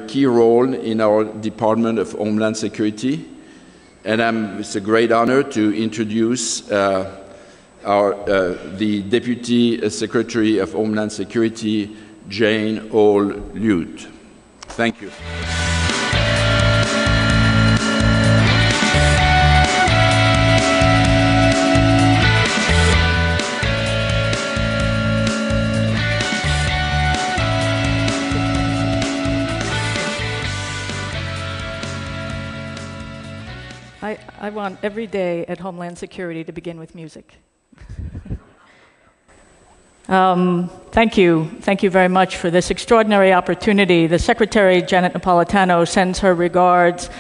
key role in our Department of Homeland Security, and it's a great honor to introduce the Deputy Secretary of Homeland Security, Jane Holl Lute. Thank you. I want every day at Homeland Security to begin with music. Thank you. Thank you very much for this extraordinary opportunity. The Secretary, Janet Napolitano, sends her regards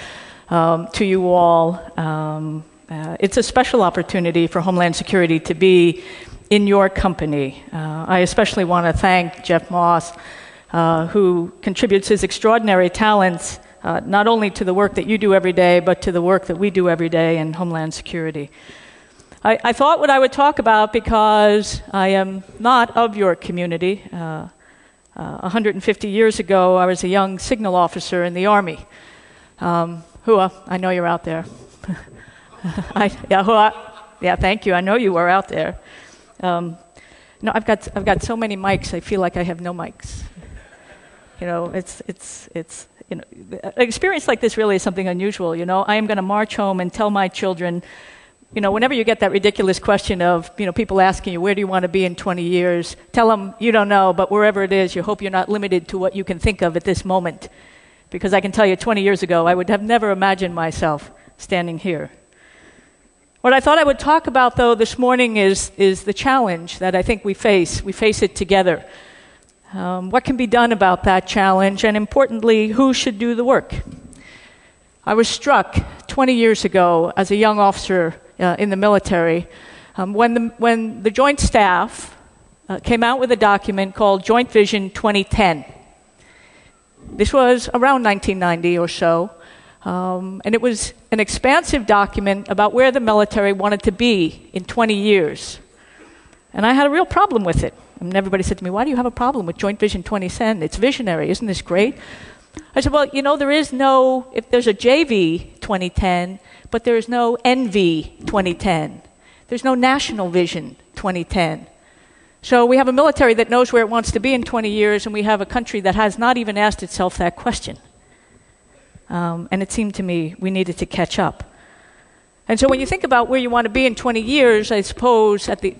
to you all. It's a special opportunity for Homeland Security to be in your company. I especially want to thank Jeff Moss, who contributes his extraordinary talents not only to the work that you do every day, but to the work that we do every day in Homeland Security. I thought what I would talk about, because I am not of your community. 150 years ago, I was a young signal officer in the Army. Hua, I know you're out there. Hua, thank you. I know you were out there. No, I've got so many mics. I feel like I have no mics. You know, it's an experience like this really is something unusual. You know, I am going to march home and tell my children, you know, whenever you get that ridiculous question of, you know, people asking you, where do you want to be in 20 years? Tell them you don't know, but wherever it is, you hope you're not limited to what you can think of at this moment. Because I can tell you 20 years ago, I would have never imagined myself standing here. What I thought I would talk about, though, this morning is the challenge that I think we face. We face it together. What can be done about that challenge, and importantly, who should do the work? I was struck 20 years ago as a young officer in the military when the Joint Staff came out with a document called Joint Vision 2010. This was around 1990 or so, and it was an expansive document about where the military wanted to be in 20 years. And I had a real problem with it. And everybody said to me, why do you have a problem with Joint Vision 2010? It's visionary. Isn't this great? I said, well, you know, there's a JV 2010, but there is no NV 2010. There's no National Vision 2010. So we have a military that knows where it wants to be in 20 years, and we have a country that has not even asked itself that question. And it seemed to me we needed to catch up. And so when you think about where you want to be in 20 years, I suppose at the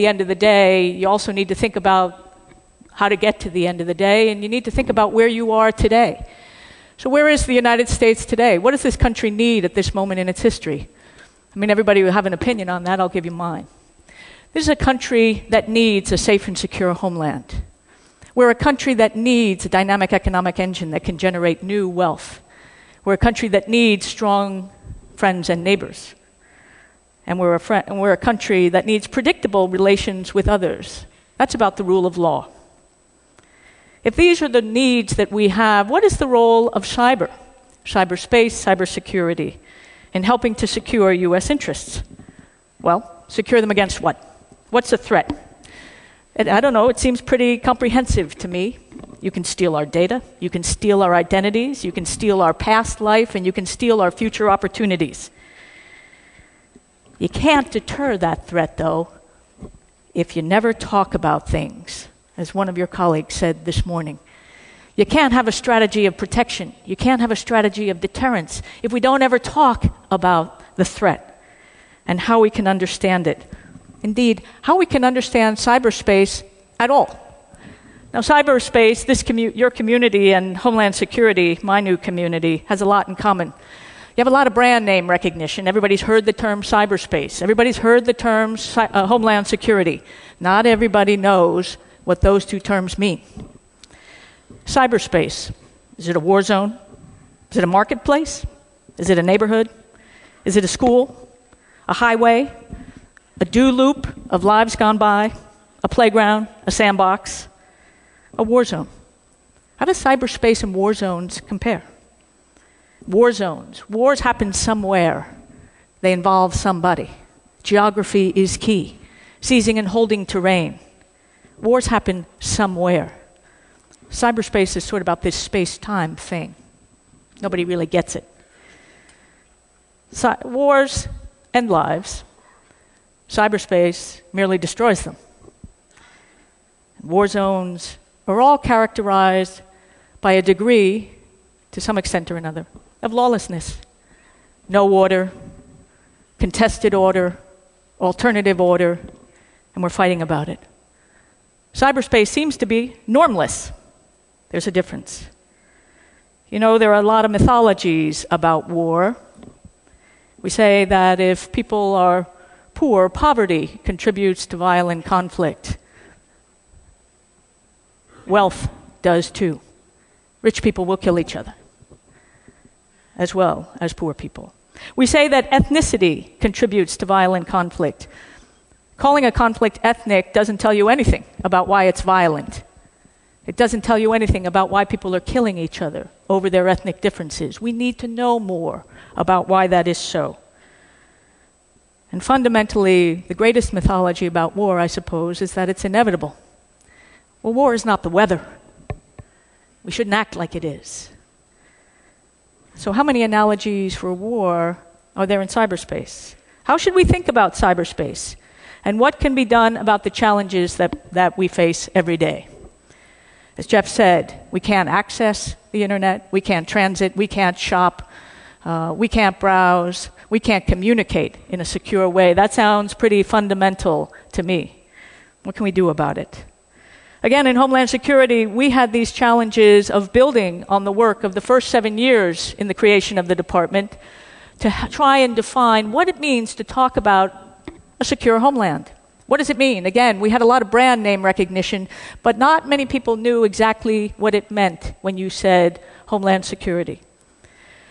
end of the day, you also need to think about how to get to the end of the day, and you need to think about where you are today. So where is the United States today? What does this country need at this moment in its history? I mean, everybody will have an opinion on that. I'll give you mine. This is a country that needs a safe and secure homeland. We're a country that needs a dynamic economic engine that can generate new wealth. We're a country that needs strong friends and neighbors. And we're a country that needs predictable relations with others. That's about the rule of law. If these are the needs that we have, what is the role of cyberspace, cybersecurity, in helping to secure U.S. interests? Well, secure them against what? What's the threat? I don't know, it seems pretty comprehensive to me. You can steal our data, you can steal our identities, you can steal our past life, and you can steal our future opportunities. You can't deter that threat, though, if you never talk about things, as one of your colleagues said this morning. You can't have a strategy of protection. You can't have a strategy of deterrence if we don't ever talk about the threat and how we can understand it. Indeed, how we can understand cyberspace at all. Now, cyberspace, your community and Homeland Security, my new community, has a lot in common. You have a lot of brand name recognition. Everybody's heard the term cyberspace. Everybody's heard the term Homeland Security. Not everybody knows what those two terms mean. Cyberspace, is it a war zone? Is it a marketplace? Is it a neighborhood? Is it a school? A highway? A do loop of lives gone by? A playground? A sandbox? A war zone? How does cyberspace and war zones compare? War zones. Wars happen somewhere. They involve somebody. Geography is key. Seizing and holding terrain. Wars happen somewhere. Cyberspace is sort of about this space-time thing. Nobody really gets it. Wars end lives. Cyberspace merely destroys them. War zones are all characterized by a degree, to some extent or another, of lawlessness. No order, contested order, alternative order, and we're fighting about it. Cyberspace seems to be normless. There's a difference. You know, there are a lot of mythologies about war. We say that if people are poor, poverty contributes to violent conflict. Wealth does too. Rich people will kill each other, as well as poor people. We say that ethnicity contributes to violent conflict. Calling a conflict ethnic doesn't tell you anything about why it's violent. It doesn't tell you anything about why people are killing each other over their ethnic differences. We need to know more about why that is so. And fundamentally, the greatest mythology about war, I suppose, is that it's inevitable. Well, war is not the weather. We shouldn't act like it is. So how many analogies for war are there in cyberspace? How should we think about cyberspace? And what can be done about the challenges that we face every day? As Jeff said, we can't access the internet, we can't transit, we can't shop, we can't browse, we can't communicate in a secure way. That sounds pretty fundamental to me. What can we do about it? Again, in Homeland Security, we had these challenges of building on the work of the first 7 years in the creation of the department to try and define what it means to talk about a secure homeland. What does it mean? Again, we had a lot of brand name recognition, but not many people knew exactly what it meant when you said Homeland Security.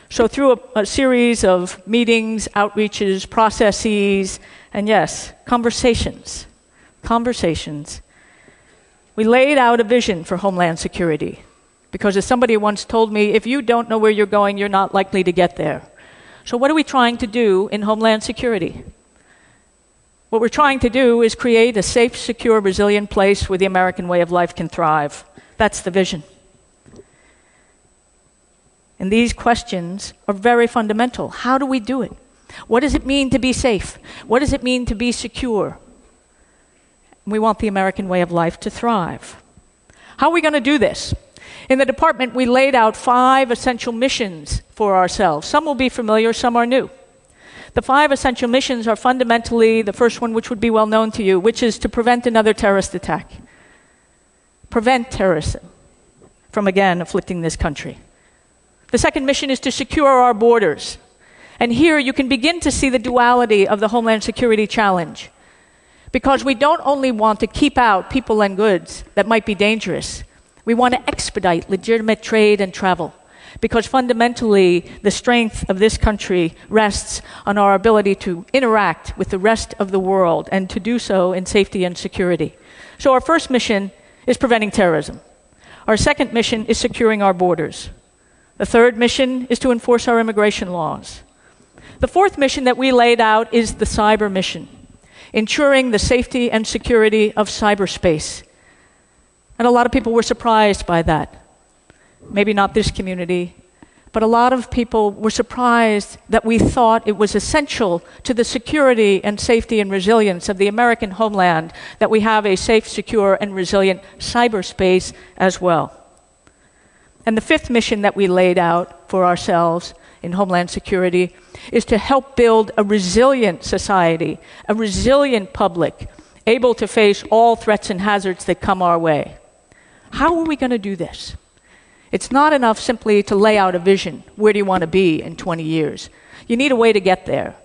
So through a series of meetings, outreaches, processes, and yes, conversations, we laid out a vision for Homeland Security. Because as somebody once told me, if you don't know where you're going, you're not likely to get there. So what are we trying to do in Homeland Security? What we're trying to do is create a safe, secure, resilient place where the American way of life can thrive. That's the vision. And these questions are very fundamental. How do we do it? What does it mean to be safe? What does it mean to be secure? We want the American way of life to thrive. How are we going to do this? In the department, we laid out 5 essential missions for ourselves. Some will be familiar, some are new. The 5 essential missions are fundamentally the first one, which would be well known to you, which is to prevent another terrorist attack. Prevent terrorism from again afflicting this country. The second mission is to secure our borders. And here you can begin to see the duality of the Homeland Security challenge. Because we don't only want to keep out people and goods that might be dangerous, we want to expedite legitimate trade and travel. Because fundamentally, the strength of this country rests on our ability to interact with the rest of the world and to do so in safety and security. So our first mission is preventing terrorism. Our second mission is securing our borders. The third mission is to enforce our immigration laws. The fourth mission that we laid out is the cyber mission, ensuring the safety and security of cyberspace. And a lot of people were surprised by that. Maybe not this community, but a lot of people were surprised that we thought it was essential to the security and safety and resilience of the American homeland that we have a safe, secure, and resilient cyberspace as well. And the fifth mission that we laid out for ourselves in Homeland Security is to help build a resilient society, a resilient public, able to face all threats and hazards that come our way. How are we going to do this? It's not enough simply to lay out a vision. Where do you want to be in 20 years? You need a way to get there.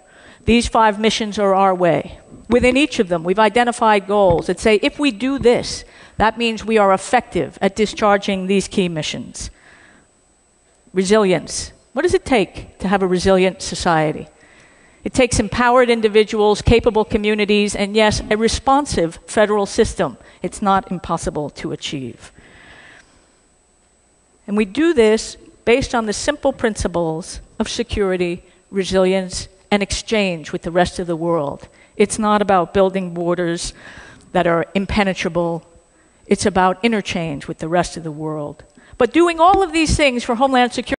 These 5 missions are our way. Within each of them, we've identified goals that say, if we do this, that means we are effective at discharging these key missions. Resilience. What does it take to have a resilient society? It takes empowered individuals, capable communities, and yes, a responsive federal system. It's not impossible to achieve. And we do this based on the simple principles of security, resilience, and exchange with the rest of the world. It's not about building borders that are impenetrable. It's about interchange with the rest of the world. But doing all of these things for Homeland Security